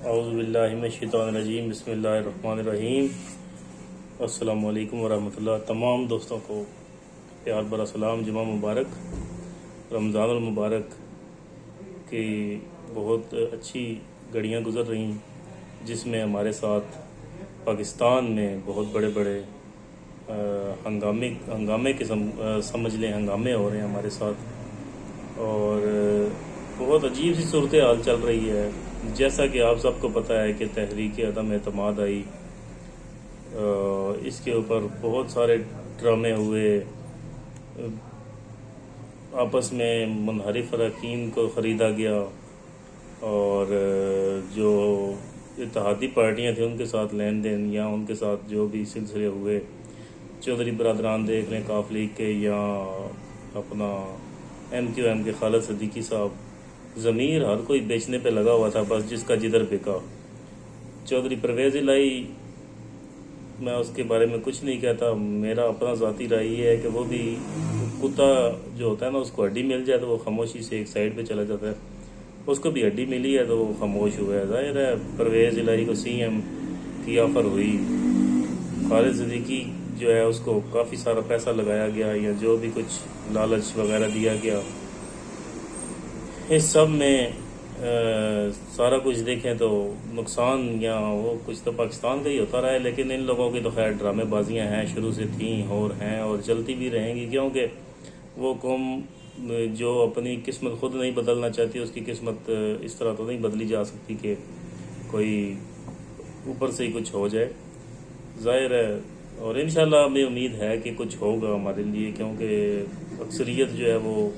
اعوذ باللہ من الشیطان الرجیم، بسم اللہ الرحمن الرحیم۔ السلام علیکم ورحمۃ اللہ۔ تمام دوستوں کو پیار بھرا سلام۔ جمعہ مبارک، رمضان المبارک کی بہت اچھی گھڑیاں گزر رہی، جس میں ہمارے ساتھ پاکستان میں بہت بڑے بڑے ہنگامے کے سمجھ لیں ہنگامے ہو رہے ہیں ہمارے ساتھ، اور بہت عجیب سی صورتحال چل رہی ہے۔ جیسا کہ آپ سب کو پتہ ہے کہ تحریک عدم اعتماد آئی، اس کے اوپر بہت سارے ڈرامے ہوئے، آپس میں منحرف اراکین کو خریدا گیا، اور جو اتحادی پارٹیاں تھیں ان کے ساتھ لین دین یا ان کے ساتھ جو بھی سلسلے ہوئے، چودھری برادران دیکھ لیں کاف لیگ کے، یا اپنا MQM کے خالد صدیقی صاحب، ضمیر ہر کوئی بیچنے پہ لگا ہوا تھا، بس جس کا جدھر بکا۔ چودھری پرویز الہی، میں اس کے بارے میں کچھ نہیں کہتا، میرا اپنا ذاتی رائے یہ ہے کہ وہ بھی کتا جو ہوتا ہے نا، اس کو ہڈی مل جائے تو وہ خاموشی سے ایک سائڈ پہ چلا جاتا ہے، اس کو بھی ہڈی ملی ہے تو وہ خاموش ہوا ہے۔ ظاہر ہے پرویز الہی کو CM کی آفر ہوئی، خالد صدیقی جو ہے اس کو کافی سارا پیسہ لگایا گیا یا جو بھی کچھ لالچ وغیرہ دیا گیا، اس سب میں سارا کچھ دیکھیں تو نقصان یا وہ کچھ تو پاکستان کا ہی ہوتا رہا ہے، لیکن ان لوگوں کی تو خیر ڈرامے بازیاں ہیں، شروع سے تھیں اور ہیں اور چلتی بھی رہیں گی، کیونکہ وہ قوم جو اپنی قسمت خود نہیں بدلنا چاہتی، اس کی قسمت اس طرح تو نہیں بدلی جا سکتی کہ کوئی اوپر سے ہی کچھ ہو جائے، ظاہر ہے۔ اور انشاءاللہ ہمیں امید ہے کہ کچھ ہوگا ہمارے لیے، کیونکہ اکثریت جو ہے وہ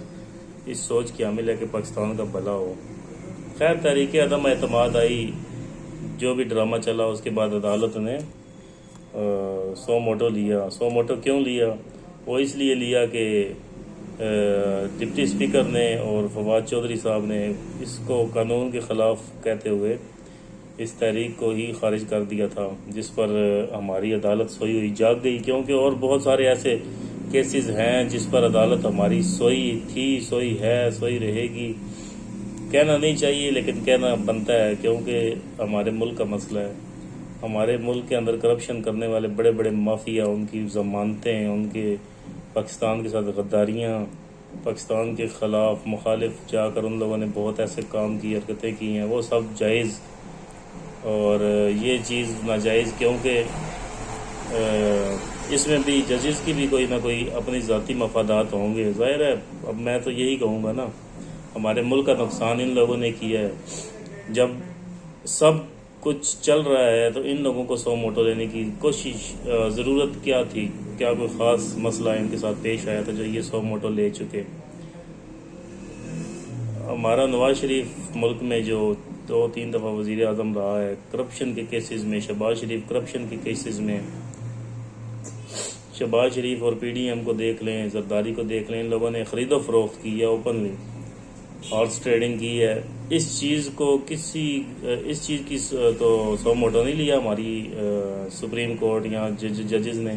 اس سوچ کی حامل ہے کہ پاکستان کا بھلا ہو۔ خیر تحریک عدم اعتماد آئی، جو بھی ڈرامہ چلا، اس کے بعد عدالت نے سو موٹو لیا۔ سو موٹو کیوں لیا؟ وہ اس لیے لیا کہ ڈپٹی اسپیکر نے اور فواد چودھری صاحب نے اس کو قانون کے خلاف کہتے ہوئے اس تحریک کو ہی خارج کر دیا تھا، جس پر ہماری عدالت سوئی ہوئی جاگ گئی، کیونکہ اور بہت سارے ایسے کیسز ہیں جس پر عدالت ہماری سوئی تھی، سوئی ہے، سوئی رہے گی۔ کہنا نہیں چاہیے لیکن کہنا بنتا ہے، کیونکہ ہمارے ملک کا مسئلہ ہے۔ ہمارے ملک کے اندر کرپشن کرنے والے بڑے بڑے مافیا، ان کی ضمانتیں، ان کے پاکستان کے ساتھ غداریاں، پاکستان کے خلاف مخالف جا کر ان لوگوں نے بہت ایسے کام کی، حرکتیں کی ہیں، وہ سب جائز، اور یہ چیز ناجائز، کیونکہ اس میں بھی ججز کی بھی کوئی نہ کوئی اپنی ذاتی مفادات ہوں گے۔ ظاہر ہے اب میں تو یہی کہوں گا نا، ہمارے ملک کا نقصان ان لوگوں نے کیا ہے۔ جب سب کچھ چل رہا ہے تو ان لوگوں کو سو موٹو لینے کی کوشش، ضرورت کیا تھی؟ کیا کوئی خاص مسئلہ ان کے ساتھ پیش آیا تھا جو یہ سو موٹو لے چکے؟ ہمارا نواز شریف ملک میں جو 2-3 دفعہ وزیر اعظم رہا ہے، کرپشن کے کیسز میں، شہباز شریف کرپشن کے کیسز میں، شہباز شریف اور PDM کو دیکھ لیں، زرداری کو دیکھ لیں، ان لوگوں نے خرید و فروخت کی ہے، اوپنلی ہارس ٹریڈنگ کی ہے۔ اس چیز کی تو سو موٹو نہیں لیا ہماری سپریم کورٹ یا ججز نے۔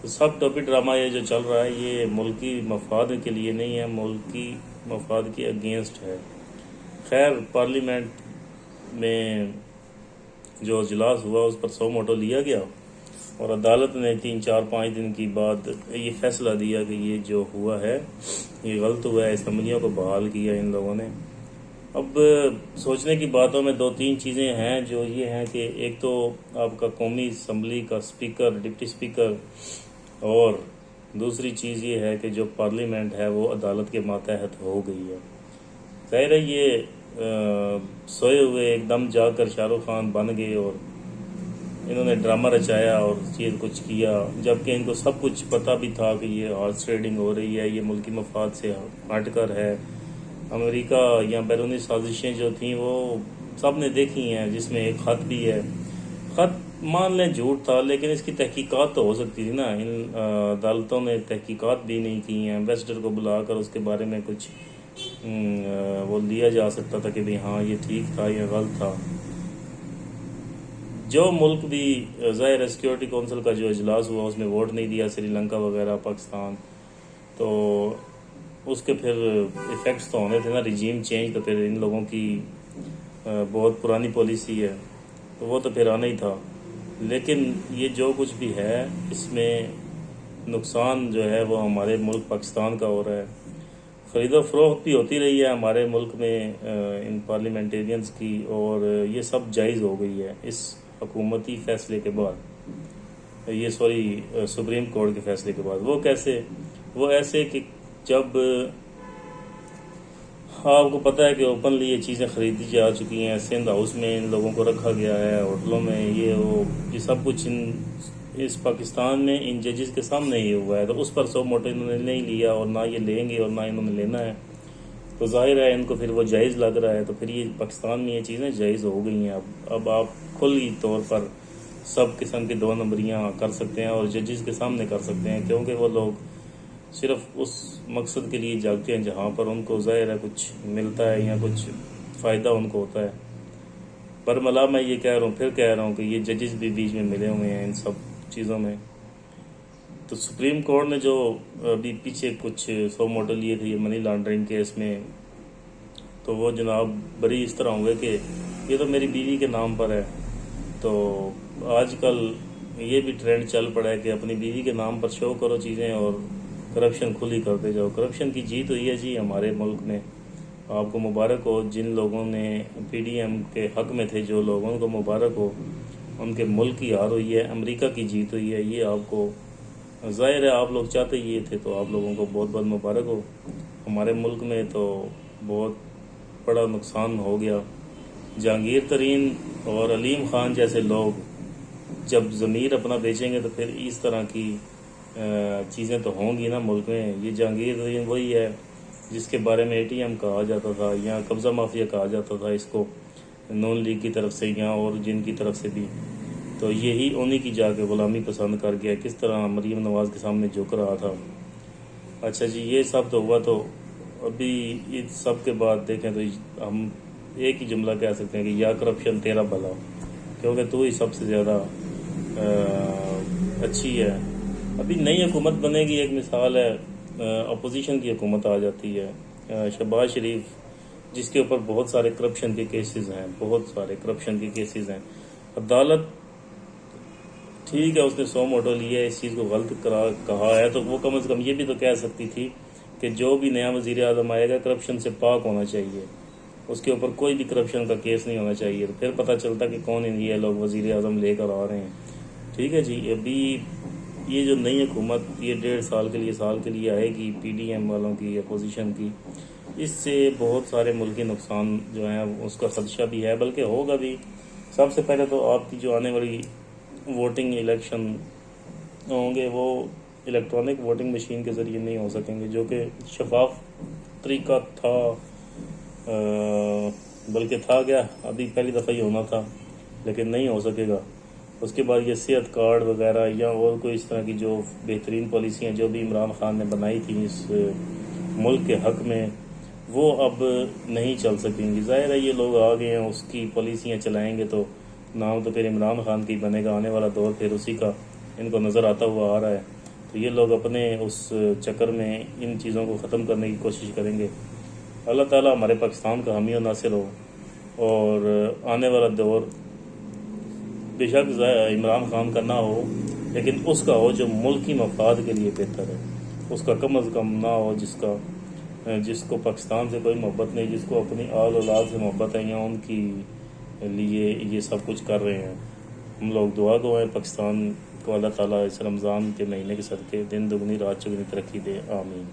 تو سب ٹوپی ڈرامہ یہ جو چل رہا ہے، یہ ملکی مفاد کے لیے نہیں ہے، ملکی مفاد کے اگینسٹ ہے۔ خیر پارلیمنٹ میں جو اجلاس ہوا اس پر سو موٹو لیا گیا، اور عدالت نے 3-4-5 دن کی بعد یہ فیصلہ دیا کہ یہ جو ہوا ہے یہ غلط ہوا ہے، اسمبلیوں کو بحال کیا ان لوگوں نے۔ اب سوچنے کی باتوں میں 2-3 چیزیں ہیں، جو یہ ہیں کہ ایک تو آپ کا قومی اسمبلی کا اسپیکر، ڈپٹی اسپیکر، اور دوسری چیز یہ ہے کہ جو پارلیمنٹ ہے وہ عدالت کے ماتحت ہو گئی ہے۔ ظاہر ہے یہ سوئے ہوئے ایک دم جا کر شاہ رخ خان بن گئے، اور انہوں نے ڈرامہ رچایا اور چیز کچھ کیا، جبکہ ان کو سب کچھ پتہ بھی تھا کہ یہ ہارس ٹریڈنگ ہو رہی ہے، یہ ملکی مفاد سے ہٹ کر ہے۔ امریکہ یا بیرونی سازشیں جو تھیں وہ سب نے دیکھی ہیں، جس میں ایک خط بھی ہے۔ خط مان لیں جھوٹ تھا، لیکن اس کی تحقیقات تو ہو سکتی تھی نا۔ ان عدالتوں نے تحقیقات بھی نہیں کی ہیں، ایمبیسڈر کو بلا کر اس کے بارے میں کچھ وہ لیا جا سکتا تھا کہ بھی ہاں یہ ٹھیک تھا یا غلط تھا۔ جو ملک بھی ظاہر سیکیورٹی کونسل کا جو اجلاس ہوا اس میں ووٹ نہیں دیا، سری لنکا وغیرہ، پاکستان، تو اس کے پھر ایفیکٹس تو ہونے تھے نا، ریجیم چینج، تو پھر ان لوگوں کی بہت پرانی پالیسی ہے، تو وہ تو پھر آنا ہی تھا۔ لیکن یہ جو کچھ بھی ہے اس میں نقصان جو ہے وہ ہمارے ملک پاکستان کا ہو رہا ہے۔ خرید و فروخت بھی ہوتی رہی ہے ہمارے ملک میں ان پارلیمنٹیرینز کی، اور یہ سب جائز ہو گئی ہے اس حکومتی فیصلے کے بعد، سپریم کورٹ کے فیصلے کے بعد۔ وہ کیسے؟ وہ ایسے کہ جب آپ کو پتہ ہے کہ اوپنلی یہ چیزیں خریدی جا چکی ہیں، سندھ ہاؤس میں ان لوگوں کو رکھا گیا ہے، ہوٹلوں میں یہ سب کچھ اس پاکستان میں ان ججز کے سامنے ہی ہوا ہے، تو اس پر سو موٹو انہوں نے نہیں لیا، اور نہ یہ لیں گے اور نہ انہوں نے لینا ہے، تو ظاہر ہے ان کو پھر وہ جائز لگ رہا ہے، تو پھر یہ پاکستان میں یہ چیزیں جائز ہو گئی ہیں۔ اب آپ کھلی طور پر سب قسم کی 2 نمبریاں کر سکتے ہیں اور ججز کے سامنے کر سکتے ہیں، کیونکہ وہ لوگ صرف اس مقصد کے لیے جاگتے ہیں جہاں پر ان کو ظاہر ہے کچھ ملتا ہے یا کچھ فائدہ ان کو ہوتا ہے۔ برملا میں یہ کہہ رہا ہوں کہ یہ ججز بھی بیچ میں ملے ہوئے ہیں ان سب چیزوں میں۔ تو سپریم کورٹ نے جو ابھی پیچھے کچھ 100 موٹو لیے تھے یہ منی لانڈرنگ کیس میں، تو وہ جناب بری اس طرح ہوئے کہ یہ تو میری بیوی کے نام پر ہے۔ تو آج کل یہ بھی ٹرینڈ چل پڑا ہے کہ اپنی بیوی کے نام پر شو کرو چیزیں اور کرپشن کھلی کرتے جاؤ۔ کرپشن کی جیت ہوئی ہے جی ہمارے ملک میں، آپ کو مبارک ہو۔ جن لوگوں نے پی ڈی ایم کے حق میں تھے جو لوگ، ان کو مبارک ہو، ان کے ملک کی ہار ہوئی ہے، امریکہ کی جیت ہوئی ہے، یہ آپ کو ظاہر ہے آپ لوگ چاہتے یہ تھے، تو آپ لوگوں کو بہت بہت مبارک ہو۔ ہمارے ملک میں تو بہت بڑا نقصان ہو گیا۔ جہانگیر ترین اور علیم خان جیسے لوگ جب ضمیر اپنا بیچیں گے تو پھر اس طرح کی چیزیں تو ہوں گی نا ملک میں۔ یہ جہانگیر ترین وہی ہے جس کے بارے میں ATM کہا جاتا تھا یا قبضہ مافیا کہا جاتا تھا اس کو، نون لیگ کی طرف سے یا اور جن کی طرف سے بھی، تو یہی انہی کی جا کے غلامی پسند کر گیا، کس طرح مریم نواز کے سامنے جھک رہا تھا۔ اچھا جی، یہ سب تو ہوا، تو ابھی اس سب کے بعد دیکھیں تو ہم ایک ہی جملہ کہہ سکتے ہیں کہ یا کرپشن تیرا بھلا، کیونکہ تو ہی سب سے زیادہ اچھی ہے۔ ابھی نئی حکومت بنے گی، ایک مثال ہے اپوزیشن کی حکومت آ جاتی ہے، شہباز شریف، جس کے اوپر بہت سارے کرپشن کے کیسز ہیں، بہت سارے کرپشن کے کیسز ہیں۔ عدالت ٹھیک ہے اس نے 100 موٹو لیا ہے، اس چیز کو غلط کہا ہے، تو وہ کم از کم یہ بھی تو کہہ سکتی تھی کہ جو بھی نیا وزیر اعظم آئے گا کرپشن سے پاک ہونا چاہیے، اس کے اوپر کوئی بھی کرپشن کا کیس نہیں ہونا چاہیے، تو پھر پتہ چلتا کہ کون یہ لوگ وزیر اعظم لے کر آ رہے ہیں۔ ٹھیک ہے جی، ابھی یہ جو نئی حکومت یہ 1.5 سال کے لیے آئے گی پی ڈی ایم والوں کی، اپوزیشن کی، اس سے بہت سارے ملکی نقصان جو ہیں اس کا خدشہ بھی ہے، بلکہ ہوگا بھی۔ سب سے پہلے تو آپ کی جو آنے والی ووٹنگ الیکشن ہوں گے وہ الیکٹرانک ووٹنگ مشین کے ذریعے نہیں ہو سکیں گے، جو کہ شفاف طریقہ تھا، بلکہ تھا کیا، ابھی پہلی دفعہ ہی ہونا تھا لیکن نہیں ہو سکے گا۔ اس کے بعد یہ صحت کارڈ وغیرہ یا اور کوئی اس طرح کی جو بہترین پالیسیاں جو بھی عمران خان نے بنائی تھیں اس ملک کے حق میں، وہ اب نہیں چل سکیں گی۔ ظاہر ہے یہ لوگ آ گئے ہیں، اس کی پالیسیاں چلائیں گے تو نام تو پھر عمران خان کی بنے گا، آنے والا دور پھر اسی کا ان کو نظر آتا ہوا آ رہا ہے، تو یہ لوگ اپنے اس چکر میں ان چیزوں کو ختم کرنے کی کوشش کریں گے۔ اللہ تعالیٰ ہمارے پاکستان کا حامی و ناصر ہو، اور آنے والا دور بے شک عمران خان کا نہ ہو، لیکن اس کا ہو جو ملکی مفاد کے لیے بہتر ہے، اس کا کم از کم نہ ہو جس کو پاکستان سے کوئی محبت نہیں، جس کو اپنی آل اولاد سے محبت ہے یا ان کی لیے یہ سب کچھ کر رہے ہیں۔ ہم لوگ دعا گو ہیں پاکستان کو، اللہ تعالیٰ اس رمضان کے مہینے کے صدقے دن دگنی رات چگنی ترقی دے، آمین۔